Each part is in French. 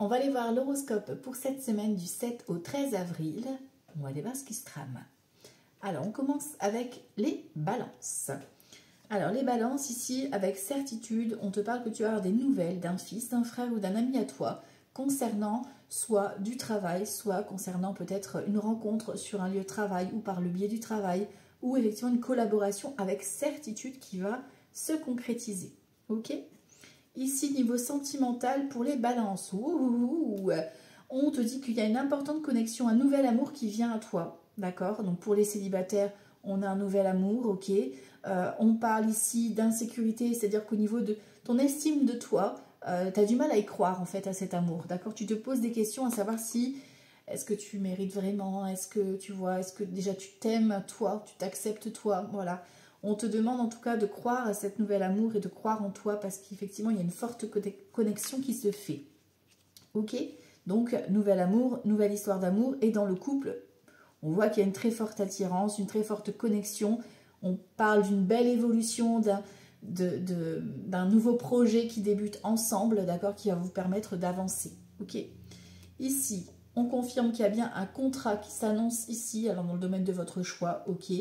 On va aller voir l'horoscope pour cette semaine du 7 au 13 avril. On va aller voir ce qui se trame. Alors, on commence avec les balances. Alors, les balances, ici, avec certitude, on te parle que tu vas avoir des nouvelles d'un fils, d'un frère ou d'un ami à toi concernant soit du travail, soit concernant peut-être une rencontre sur un lieu de travail ou par le biais du travail, ou effectivement une collaboration avec certitude qui va se concrétiser. Ok ? Ici, niveau sentimental, pour les balances, on te dit qu'il y a une importante connexion, un nouvel amour qui vient à toi, d'accord? Donc pour les célibataires, on a un nouvel amour, ok? On parle ici d'insécurité, c'est-à-dire qu'au niveau de ton estime de toi, tu as du mal à y croire en fait à cet amour, d'accord? Tu te poses des questions à savoir si, est-ce que tu mérites vraiment? Est-ce que tu vois, est-ce que déjà tu t'aimes toi, tu t'acceptes toi, voilà. On te demande en tout cas de croire à cet nouvel amour et de croire en toi parce qu'effectivement, il y a une forte connexion qui se fait. Ok? Donc, nouvel amour, nouvelle histoire d'amour. Et dans le couple, on voit qu'il y a une très forte attirance, une très forte connexion. On parle d'une belle évolution, d'un nouveau projet qui débute ensemble, d'accord? Qui va vous permettre d'avancer. Ok? Ici, on confirme qu'il y a bien un contrat qui s'annonce ici, alors dans le domaine de votre choix, ok?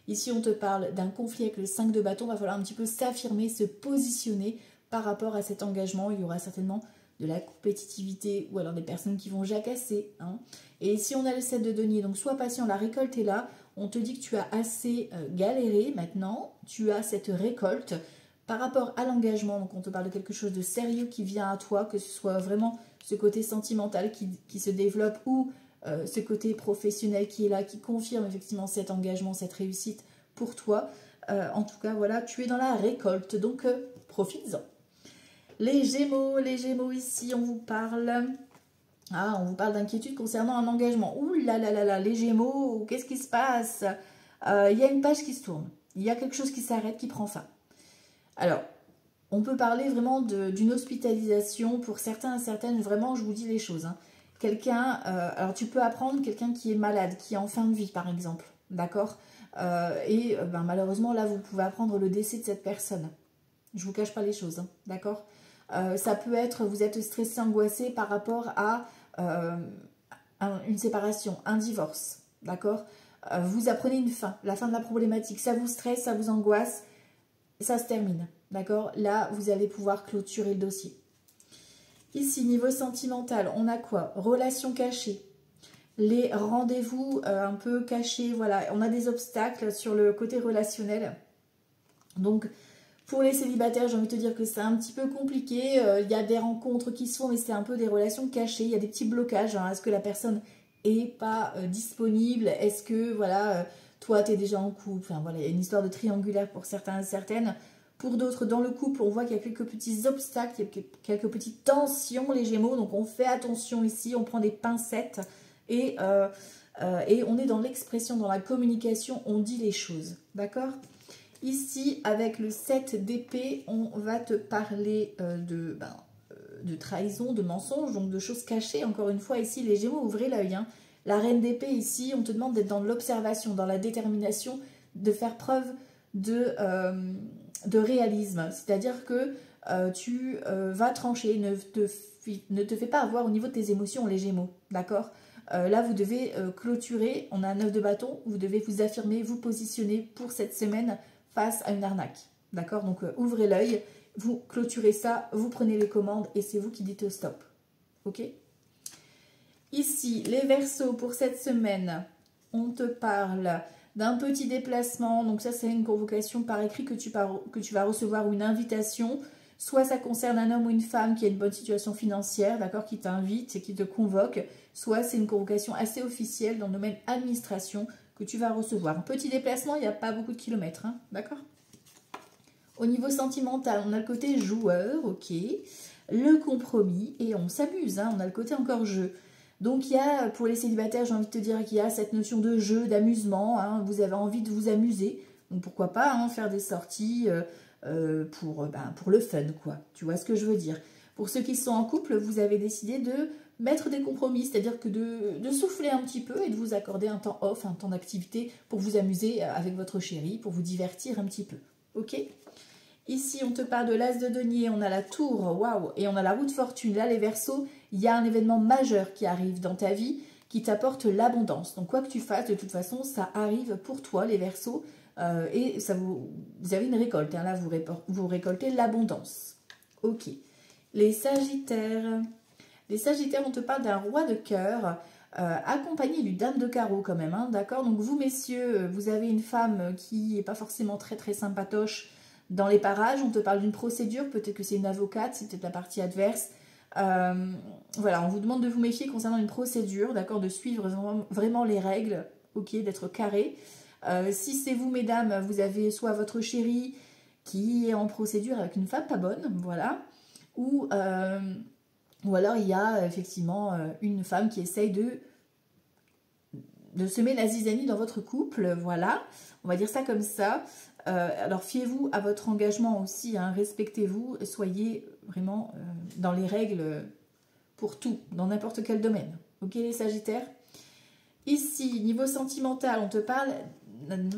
Ici, on te parle d'un conflit avec le 5 de bâton. Il va falloir un petit peu s'affirmer, se positionner par rapport à cet engagement. Il y aura certainement de la compétitivité ou alors des personnes qui vont jacasser. Hein. Et ici, on a le 7 de denier. Donc, sois patient, la récolte est là. On te dit que tu as assez galéré maintenant. Tu as cette récolte par rapport à l'engagement. Donc, on te parle de quelque chose de sérieux qui vient à toi, que ce soit vraiment ce côté sentimental qui se développe ou ce côté professionnel qui est là, qui confirme effectivement cet engagement, cette réussite pour toi. En tout cas, voilà, tu es dans la récolte, donc profites-en. Les Gémeaux ici, on vous parle d'inquiétude concernant un engagement. Ouh là là là là, les Gémeaux, qu'est-ce qui se passe? Il y a une page qui se tourne, il y a quelque chose qui s'arrête, qui prend fin. Alors, on peut parler vraiment d'une hospitalisation pour certains et certaines, vraiment, je vous dis les choses, hein. Quelqu'un, alors tu peux apprendre quelqu'un qui est malade, qui est en fin de vie par exemple, d'accord, malheureusement là vous pouvez apprendre le décès de cette personne. Je vous cache pas les choses, hein, d'accord. Ça peut être, vous êtes stressé, angoissé par rapport à une séparation, un divorce, d'accord. Vous apprenez une fin, la fin de la problématique, ça vous stresse, ça vous angoisse, ça se termine, d'accord. Là vous allez pouvoir clôturer le dossier. Ici, niveau sentimental, on a quoi? Relations cachées. Les rendez-vous un peu cachés, voilà. On a des obstacles sur le côté relationnel. Donc, pour les célibataires, j'ai envie de te dire que c'est un petit peu compliqué. Il y a des rencontres qui se font, mais c'est un peu des relations cachées. Il y a des petits blocages. Hein. Est-ce que la personne n'est pas disponible? Est-ce que, voilà, toi, tu es déjà en couple? Enfin, voilà, il y a une histoire de triangulaire pour certains et certaines. Pour d'autres, dans le couple, on voit qu'il y a quelques petits obstacles, il y a quelques petites tensions, les Gémeaux. Donc, on fait attention ici, on prend des pincettes et on est dans l'expression, dans la communication, on dit les choses. D'accord? Ici, avec le 7 d'épée, on va te parler de trahison, de mensonge, donc de choses cachées. Encore une fois, ici, les Gémeaux, ouvrez l'œil. Hein. La reine d'épée, ici, on te demande d'être dans l'observation, dans la détermination, de faire preuve de réalisme. C'est-à-dire que tu vas trancher, ne te fais pas avoir au niveau de tes émotions, les Gémeaux, d'accord? Là, vous devez clôturer, on a un 9 de bâton, vous devez vous affirmer, vous positionner pour cette semaine face à une arnaque, d'accord? Donc, ouvrez l'œil, vous clôturez ça, vous prenez les commandes et c'est vous qui dites au stop, ok? Ici, les Verseaux, pour cette semaine, on te parle d'un petit déplacement. Donc ça, c'est une convocation par écrit que tu vas recevoir ou une invitation. Soit ça concerne un homme ou une femme qui a une bonne situation financière, d'accord, qui t'invite et qui te convoque. Soit c'est une convocation assez officielle dans le domaine administration que tu vas recevoir. Un petit déplacement, il n'y a pas beaucoup de kilomètres, hein, d'accord. Au niveau sentimental, on a le côté joueur, ok. Le compromis et on s'amuse, hein, on a le côté encore jeu. Donc, il y a, pour les célibataires, j'ai envie de te dire qu'il y a cette notion de jeu, d'amusement. Hein, vous avez envie de vous amuser. Donc, pourquoi pas hein, faire des sorties pour le fun, quoi. Tu vois ce que je veux dire? Pour ceux qui sont en couple, vous avez décidé de mettre des compromis. C'est-à-dire que de souffler un petit peu et de vous accorder un temps off, un temps d'activité pour vous amuser avec votre chéri, pour vous divertir un petit peu. Ok? Ici, on te parle de l'as de denier, on a la tour, waouh, et on a la roue de fortune. Là, les Verseaux, il y a un événement majeur qui arrive dans ta vie, qui t'apporte l'abondance. Donc, quoi que tu fasses, de toute façon, ça arrive pour toi, les Verseaux, et ça vous avez une récolte. Hein, là, vous récoltez l'abondance. Ok. Les Sagittaires, on te parle d'un roi de cœur, accompagné du dame de carreau quand même, hein, d'accord? Donc vous messieurs, vous avez une femme qui n'est pas forcément très très sympatoche dans les parages, on te parle d'une procédure, peut-être que c'est une avocate, c'est peut-être la partie adverse. Voilà, on vous demande de vous méfier concernant une procédure, d'accord? De suivre vraiment les règles, ok? D'être carré. Si c'est vous mesdames, vous avez soit votre chéri qui est en procédure avec une femme pas bonne, voilà, ou alors il y a effectivement une femme qui essaye de semer la zizanie dans votre couple, voilà, on va dire ça comme ça. Alors fiez-vous à votre engagement aussi, hein, respectez-vous, soyez vraiment dans les règles pour tout, dans n'importe quel domaine. Ok les Sagittaires? Ici, niveau sentimental, on te parle,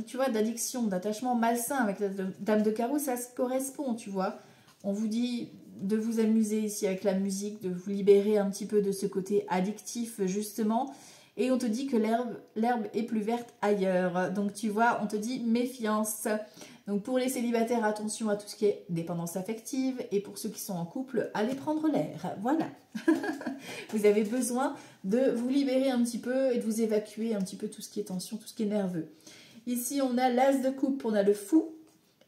tu vois, d'addiction, d'attachement malsain avec la dame de carreau, ça se correspond, tu vois. On vous dit de vous amuser ici avec la musique, de vous libérer un petit peu de ce côté addictif justement. Et on te dit que l'herbe est plus verte ailleurs. Donc tu vois, on te dit méfiance. Donc pour les célibataires, attention à tout ce qui est dépendance affective. Et pour ceux qui sont en couple, allez prendre l'air. Voilà. Vous avez besoin de vous libérer un petit peu et de vous évacuer un petit peu tout ce qui est tension, tout ce qui est nerveux. Ici, on a l'as de coupe, on a le fou.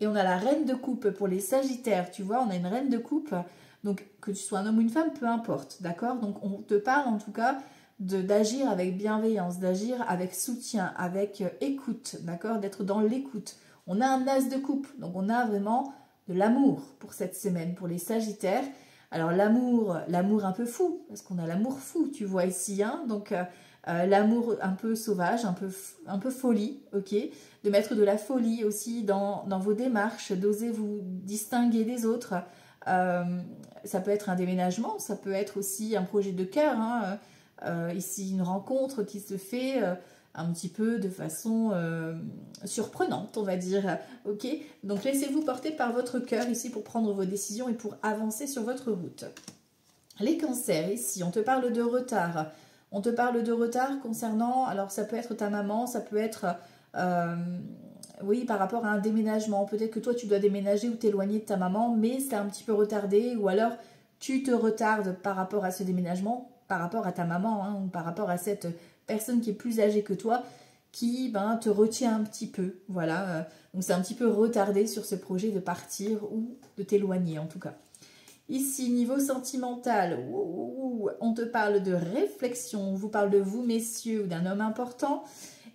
Et on a la reine de coupe pour les Sagittaires, tu vois, on a une reine de coupe, donc que tu sois un homme ou une femme, peu importe, d'accord? Donc on te parle en tout cas d'agir avec bienveillance, d'agir avec soutien, avec écoute, d'accord? D'être dans l'écoute. On a un as de coupe, donc on a vraiment de l'amour pour cette semaine, pour les Sagittaires. Alors l'amour un peu fou, parce qu'on a l'amour fou, tu vois ici, hein? Donc l'amour un peu sauvage, un peu folie, ok? De mettre de la folie aussi dans vos démarches, d'oser vous distinguer des autres. Ça peut être un déménagement, ça peut être aussi un projet de cœur, hein? Ici une rencontre qui se fait un petit peu de façon surprenante, on va dire, ok? Donc laissez-vous porter par votre cœur ici pour prendre vos décisions et pour avancer sur votre route. Les cancers, ici, on te parle de retard. On te parle de retard concernant, alors ça peut être ta maman, ça peut être, oui, par rapport à un déménagement. Peut-être que toi, tu dois déménager ou t'éloigner de ta maman, mais c'est un petit peu retardé. Ou alors, tu te retardes par rapport à ce déménagement, par rapport à ta maman, hein, ou par rapport à cette personne qui est plus âgée que toi, qui te retient un petit peu. Voilà, donc c'est un petit peu retardé sur ce projet de partir ou de t'éloigner en tout cas. Ici, niveau sentimental, on te parle de réflexion, on vous parle de vous, messieurs, ou d'un homme important.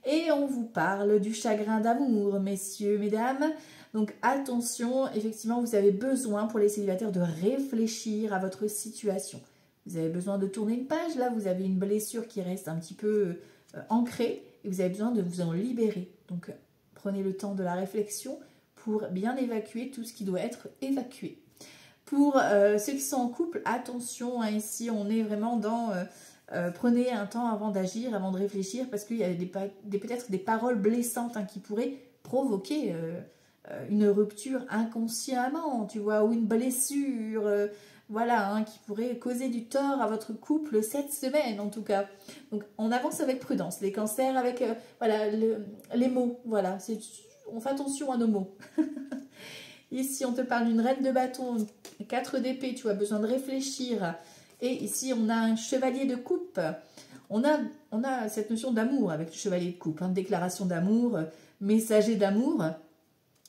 Et on vous parle du chagrin d'amour, messieurs, mesdames. Donc attention, effectivement, vous avez besoin pour les célibataires de réfléchir à votre situation. Vous avez besoin de tourner une page, là, vous avez une blessure qui reste un petit peu ancrée et vous avez besoin de vous en libérer. Donc prenez le temps de la réflexion pour bien évacuer tout ce qui doit être évacué. Pour ceux qui sont en couple, attention, hein, ici on est vraiment dans prenez un temps avant d'agir, avant de réfléchir, parce qu'il y a peut-être des paroles blessantes qui pourraient provoquer une rupture inconsciemment, tu vois, ou une blessure, voilà, qui pourrait causer du tort à votre couple cette semaine en tout cas. Donc on avance avec prudence, les cancers avec voilà, les mots, voilà, on fait attention à nos mots. Ici, on te parle d'une reine de bâton, 4 d'épée, tu as besoin de réfléchir. Et ici, on a un chevalier de coupe. On a cette notion d'amour avec le chevalier de coupe, déclaration d'amour, messager d'amour.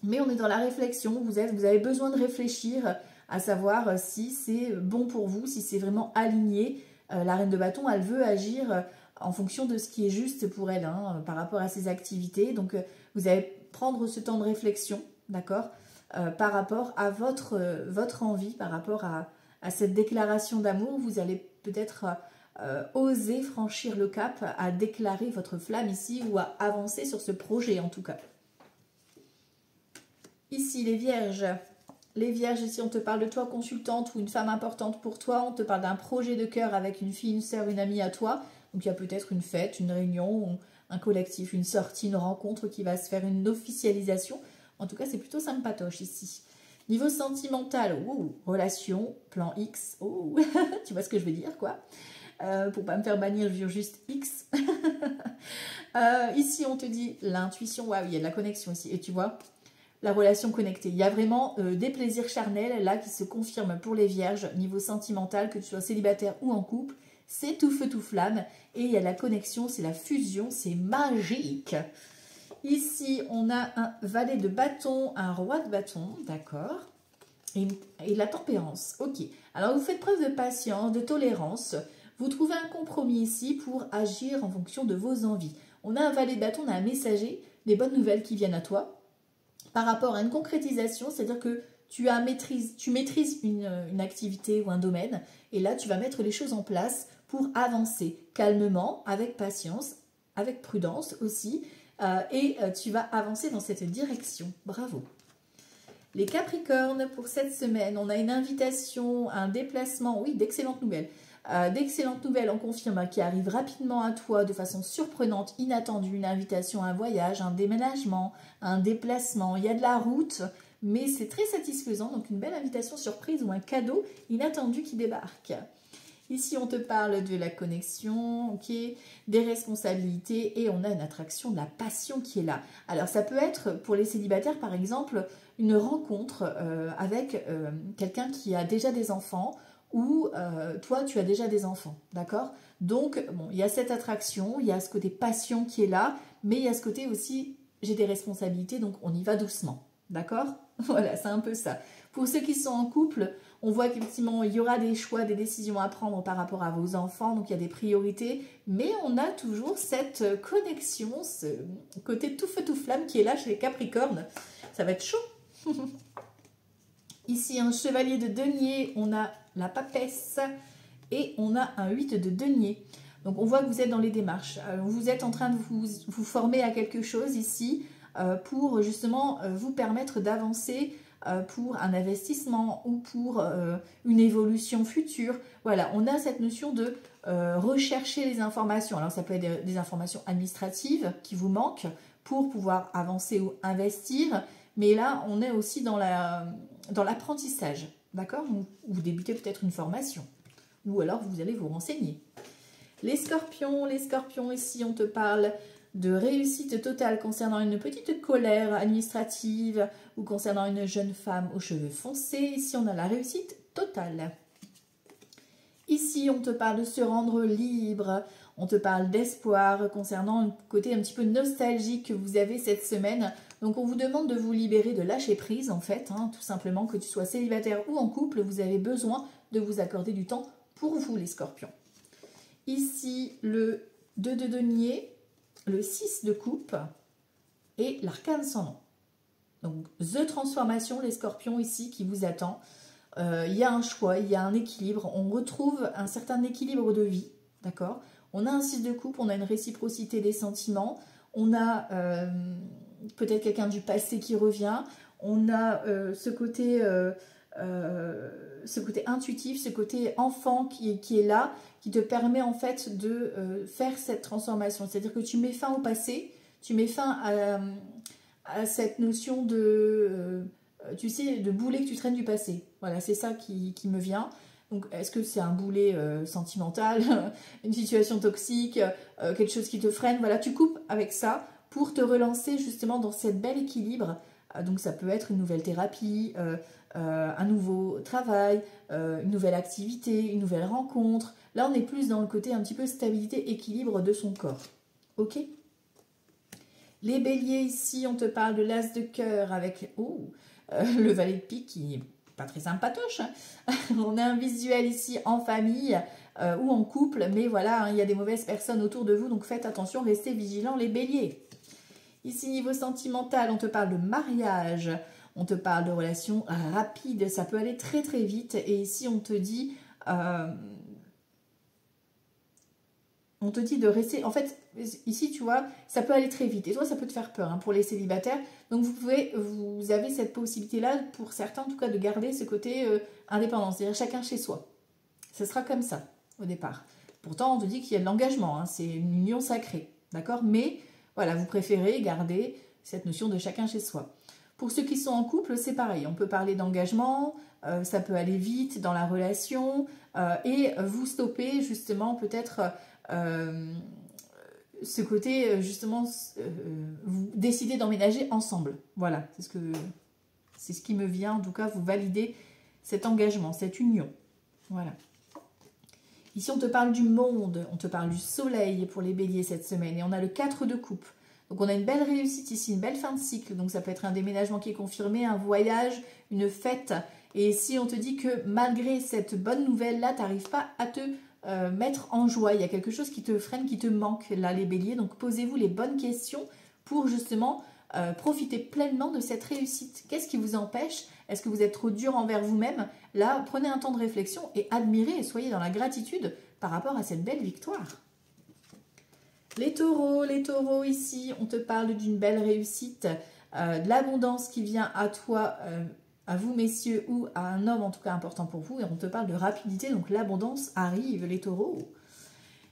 Mais on est dans la réflexion, vous avez besoin de réfléchir à savoir si c'est bon pour vous, si c'est vraiment aligné. La reine de bâton, elle veut agir en fonction de ce qui est juste pour elle, par rapport à ses activités. Donc, vous allez prendre ce temps de réflexion, d'accord ? Par rapport à votre envie, par rapport à cette déclaration d'amour, vous allez peut-être oser franchir le cap, à déclarer votre flamme ici ou à avancer sur ce projet en tout cas. Ici les vierges, ici on te parle de toi consultante ou une femme importante pour toi, on te parle d'un projet de cœur avec une fille, une sœur, une amie à toi, donc il y a peut-être une fête, une réunion, un collectif, une sortie, une rencontre qui va se faire, une officialisation. En tout cas, c'est plutôt sympatoche ici. Niveau sentimental, relation, plan X, tu vois ce que je veux dire, quoi. Pour pas me faire bannir, je veux juste X. Ici, on te dit l'intuition, waouh, il y a de la connexion ici. Et tu vois, la relation connectée. Il y a vraiment des plaisirs charnels, là, qui se confirment pour les vierges, niveau sentimental, que tu sois célibataire ou en couple. C'est tout feu, tout flamme. Et il y a la connexion, c'est la fusion, c'est magique. Ici, on a un valet de bâton, un roi de bâton, d'accord. Et la tempérance, ok. Alors, vous faites preuve de patience, de tolérance. Vous trouvez un compromis ici pour agir en fonction de vos envies. On a un valet de bâton, on a un messager, des bonnes nouvelles qui viennent à toi. Par rapport à une concrétisation, c'est-à-dire que tu maîtrises une activité ou un domaine. Et là, tu vas mettre les choses en place pour avancer calmement, avec patience, avec prudence aussi. Tu vas avancer dans cette direction. Bravo. Les Capricornes, pour cette semaine, on a une invitation, un déplacement, oui, d'excellentes nouvelles. D'excellentes nouvelles, on confirme, qui arrivent rapidement à toi de façon surprenante, inattendue. Une invitation à un voyage, un déménagement, un déplacement. Il y a de la route, mais c'est très satisfaisant. Donc une belle invitation surprise ou un cadeau inattendu qui débarque. Ici, on te parle de la connexion, ok, des responsabilités et on a une attraction de la passion qui est là. Alors, ça peut être pour les célibataires, par exemple, une rencontre avec quelqu'un qui a déjà des enfants ou toi, tu as déjà des enfants, d'accord? Donc, bon, il y a cette attraction, il y a ce côté passion qui est là, mais il y a ce côté aussi, j'ai des responsabilités, donc on y va doucement, d'accord? Voilà, c'est un peu ça. Pour ceux qui sont en couple, on voit qu'effectivement, il y aura des choix, des décisions à prendre par rapport à vos enfants, donc il y a des priorités, mais on a toujours cette connexion, ce côté tout feu tout flamme qui est là chez les Capricornes. Ça va être chaud. Ici, un chevalier de denier, on a la papesse et on a un 8 de denier. Donc on voit que vous êtes dans les démarches. Vous êtes en train de vous former à quelque chose ici pour justement vous permettre d'avancer pour un investissement ou pour une évolution future. Voilà, on a cette notion de rechercher les informations. Alors ça peut être des informations administratives qui vous manquent pour pouvoir avancer ou investir. Mais là, on est aussi dans l'apprentissage, d'accord? Vous débutez peut-être une formation ou alors vous allez vous renseigner. Les scorpions, ici on te parle de réussite totale concernant une petite colère administrative ou concernant une jeune femme aux cheveux foncés. Ici, on a la réussite totale. Ici, on te parle de se rendre libre. On te parle d'espoir concernant un côté un petit peu nostalgique que vous avez cette semaine. Donc, on vous demande de vous libérer, de lâcher prise, en fait. Tout simplement, que tu sois célibataire ou en couple, vous avez besoin de vous accorder du temps pour vous, les scorpions. Ici, le 2 de denier, le 6 de coupe et l'arcane sans nom. Donc, The Transformation, les scorpions ici qui vous attend. Il y a un choix, il y a un équilibre. On retrouve un certain équilibre de vie, d'accord? On a un 6 de coupe, on a une réciprocité des sentiments. On a peut-être quelqu'un du passé qui revient. On a ce côté intuitif, ce côté enfant qui est là, qui te permet en fait de faire cette transformation. C'est-à-dire que tu mets fin au passé, tu mets fin à cette notion de, tu sais, de boulet que tu traînes du passé. Voilà, c'est ça qui me vient. Donc, est-ce que c'est un boulet sentimental, une situation toxique, quelque chose qui te freine? Voilà, tu coupes avec ça pour te relancer justement dans cette belle équilibre. Donc, ça peut être une nouvelle thérapie, un nouveau travail, une nouvelle activité, une nouvelle rencontre. Là, on est plus dans le côté un petit peu stabilité, équilibre de son corps. Ok? Les béliers, ici, on te parle de l'as de cœur avec le valet de pique qui n'est pas très sympatoche. On a un visuel ici en famille ou en couple, mais voilà, il y a des mauvaises personnes autour de vous, donc faites attention, restez vigilants les béliers. Ici, niveau sentimental, on te parle de mariage, on te parle de relations rapides, ça peut aller très très vite. Et ici, on te dit de rester... En fait, ici, tu vois, ça peut aller très vite. Et toi, ça peut te faire peur pour les célibataires. Donc, vous avez cette possibilité-là, pour certains, en tout cas, de garder ce côté indépendance. C'est-à-dire chacun chez soi. Ce sera comme ça, au départ. Pourtant, on te dit qu'il y a de l'engagement. C'est une union sacrée. D'accord? Mais, voilà, vous préférez garder cette notion de chacun chez soi. Pour ceux qui sont en couple, c'est pareil. On peut parler d'engagement, ça peut aller vite dans la relation et vous stopper justement peut-être ce côté justement vous décidez d'emménager ensemble. Voilà, c'est ce qui me vient. En tout cas, vous validez cet engagement, cette union. Voilà. Ici, on te parle du monde, on te parle du soleil pour les béliers cette semaine. Et on a le 4 de coupe. Donc, on a une belle réussite ici, une belle fin de cycle. Donc, ça peut être un déménagement qui est confirmé, un voyage, une fête. Et ici, on te dit que malgré cette bonne nouvelle-là, tu n'arrives pas à te mettre en joie. Il y a quelque chose qui te freine, qui te manque, là, les béliers. Donc, posez-vous les bonnes questions pour justement profiter pleinement de cette réussite. Qu'est-ce qui vous empêche? Est-ce que vous êtes trop dur envers vous-même? Là, prenez un temps de réflexion et admirez et soyez dans la gratitude par rapport à cette belle victoire. Les taureaux ici, on te parle d'une belle réussite, de l'abondance qui vient à toi, à vous messieurs, ou à un homme en tout cas important pour vous, et on te parle de rapidité, donc l'abondance arrive, les taureaux.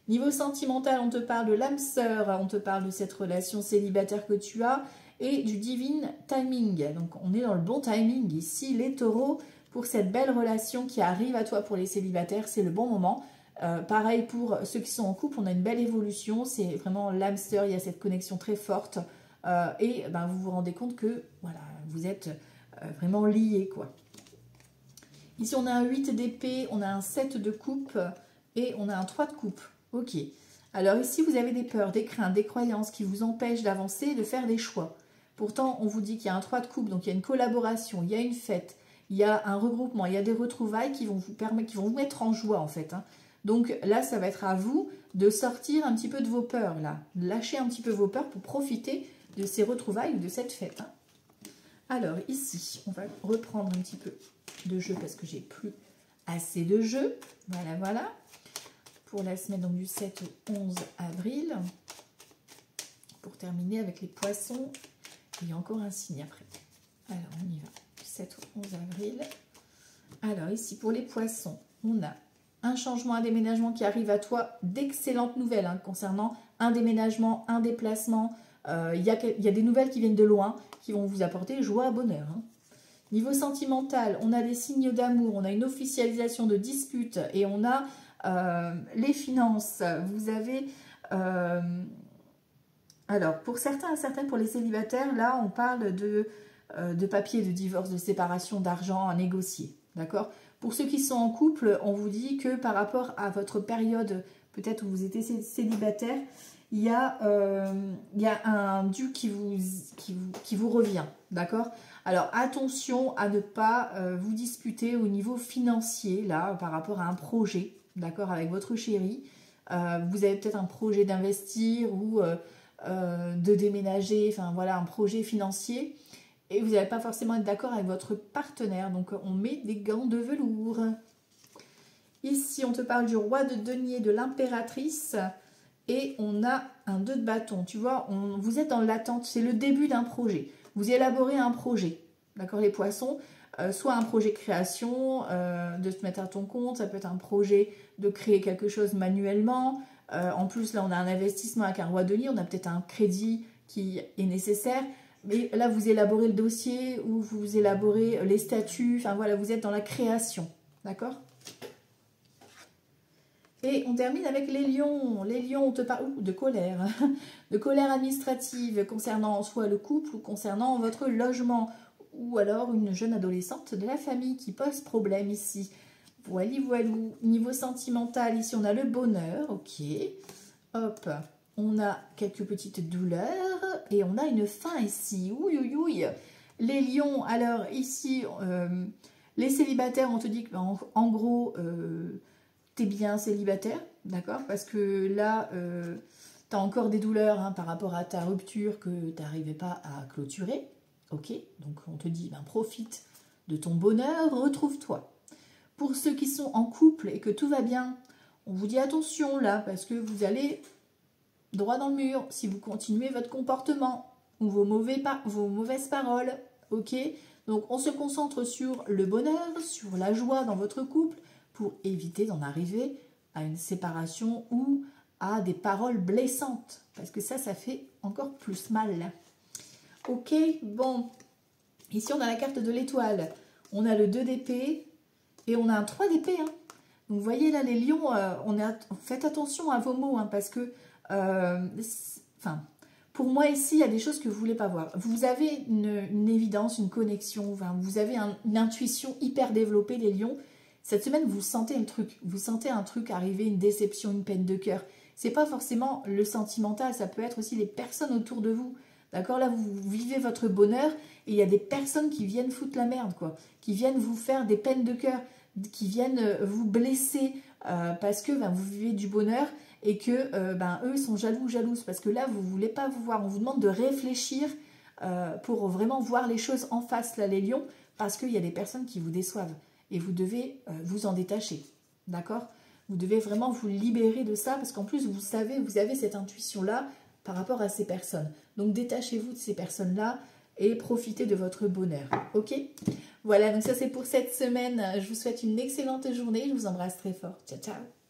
Niveau sentimental, on te parle de l'âme sœur, on te parle de cette relation célibataire que tu as, et du divine timing. Donc on est dans le bon timing ici, les taureaux, pour cette belle relation qui arrive à toi pour les célibataires, c'est le bon moment. Pareil pour ceux qui sont en couple, on a une belle évolution, c'est vraiment l'âme sœur, il y a cette connexion très forte et ben, vous vous rendez compte que voilà, vous êtes vraiment liés, quoi. Ici on a un 8 d'épée, on a un 7 de coupe et on a un 3 de coupe. Ok, alors ici vous avez des peurs, des craintes, des croyances qui vous empêchent d'avancer et de faire des choix. Pourtant on vous dit qu'il y a un 3 de coupe, donc il y a une collaboration, il y a une fête, il y a un regroupement, il y a des retrouvailles qui vont vous permettre, qui vont vous mettre en joie en fait, hein. Donc là, ça va être à vous de sortir un petit peu de vos peurs, là. Lâcher un petit peu vos peurs pour profiter de ces retrouvailles ou de cette fête, hein. Alors ici, on va reprendre un petit peu de jeu parce que j'ai plus assez de jeu. Voilà, voilà. Pour la semaine donc, du 7 au 11 avril. Pour terminer avec les poissons. Il y a encore un signe après. Alors, on y va. Du 7 au 11 avril. Alors ici, pour les poissons, on a un changement, un déménagement qui arrive à toi, d'excellentes nouvelles hein, concernant un déménagement, un déplacement. Il y a des nouvelles qui viennent de loin, qui vont vous apporter joie, bonheur, hein. Niveau sentimental, on a des signes d'amour, on a une officialisation de dispute et on a les finances. Vous avez... alors, pour certains et certaines, pour les célibataires, là, on parle de papier, de divorce, de séparation, d'argent à négocier, d'accord ? Pour ceux qui sont en couple, on vous dit que par rapport à votre période, peut-être où vous étiez célibataire, il y a un dû qui vous revient, d'accord? Alors attention à ne pas vous disputer au niveau financier, là, par rapport à un projet, d'accord, avec votre chéri. Vous avez peut-être un projet d'investir ou de déménager, enfin voilà, un projet financier. Et vous n'allez pas forcément être d'accord avec votre partenaire. Donc, on met des gants de velours. Ici, on te parle du roi de denier, de l'impératrice. Et on a un 2 de bâton. Tu vois, vous êtes dans l'attente. C'est le début d'un projet. Vous élaborez un projet. D'accord, les poissons. Soit un projet de création, de se mettre à ton compte. Ça peut être un projet de créer quelque chose manuellement. En plus, là, on a un investissement avec un roi de denier. On a peut-être un crédit qui est nécessaire. Mais là, vous élaborez le dossier ou vous élaborez les statuts. Enfin, voilà, vous êtes dans la création. D'accord? Et on termine avec les lions. Les lions, on te parle de colère. De colère administrative concernant soit le couple ou concernant votre logement. Ou alors une jeune adolescente de la famille qui pose problème ici. Voili, voilou. Niveau sentimental, ici, on a le bonheur. Ok. Hop. On a quelques petites douleurs et on a une fin ici. Ouïe, ouïe, ouïe. Les lions, alors ici, les célibataires, on te dit que en gros, t'es bien célibataire, d'accord? Parce que là, t'as encore des douleurs hein, par rapport à ta rupture que t'arrivais pas à clôturer. Ok, donc on te dit, ben, profite de ton bonheur, retrouve-toi. Pour ceux qui sont en couple et que tout va bien, on vous dit attention là, parce que vous allez droit dans le mur si vous continuez votre comportement ou vos mauvaises paroles, ok? Donc on se concentre sur le bonheur, sur la joie dans votre couple pour éviter d'en arriver à une séparation ou à des paroles blessantes, parce que ça fait encore plus mal. Ok, bon, Ici, on a la carte de l'étoile. On a le 2 d'épée et on a un 3 d'épée. Hein. Donc, vous voyez là, les lions, faites attention à vos mots, hein, parce que, pour moi, ici, il y a des choses que vous ne voulez pas voir. Vous avez une évidence, une connexion, vous avez une intuition hyper développée, les lions. Cette semaine, vous sentez le truc. Vous sentez un truc arriver, une déception, une peine de cœur. C'est pas forcément le sentimental, ça peut être aussi les personnes autour de vous. D'accord? Là, vous vivez votre bonheur et il y a des personnes qui viennent foutre la merde, quoi. Qui viennent vous faire des peines de cœur, qui viennent vous blesser parce que vous vivez du bonheur et que eux sont jaloux, jalouses. Parce que là, vous ne voulez pas vous voir. On vous demande de réfléchir pour vraiment voir les choses en face, là, les lions, parce qu'il y a des personnes qui vous déçoivent. Et vous devez vous en détacher. D'accord? Vous devez vraiment vous libérer de ça, parce qu'en plus, vous savez, vous avez cette intuition-là par rapport à ces personnes. Donc, détachez-vous de ces personnes-là et profitez de votre bonheur. Ok? Voilà, donc ça c'est pour cette semaine. Je vous souhaite une excellente journée. Je vous embrasse très fort. Ciao, ciao!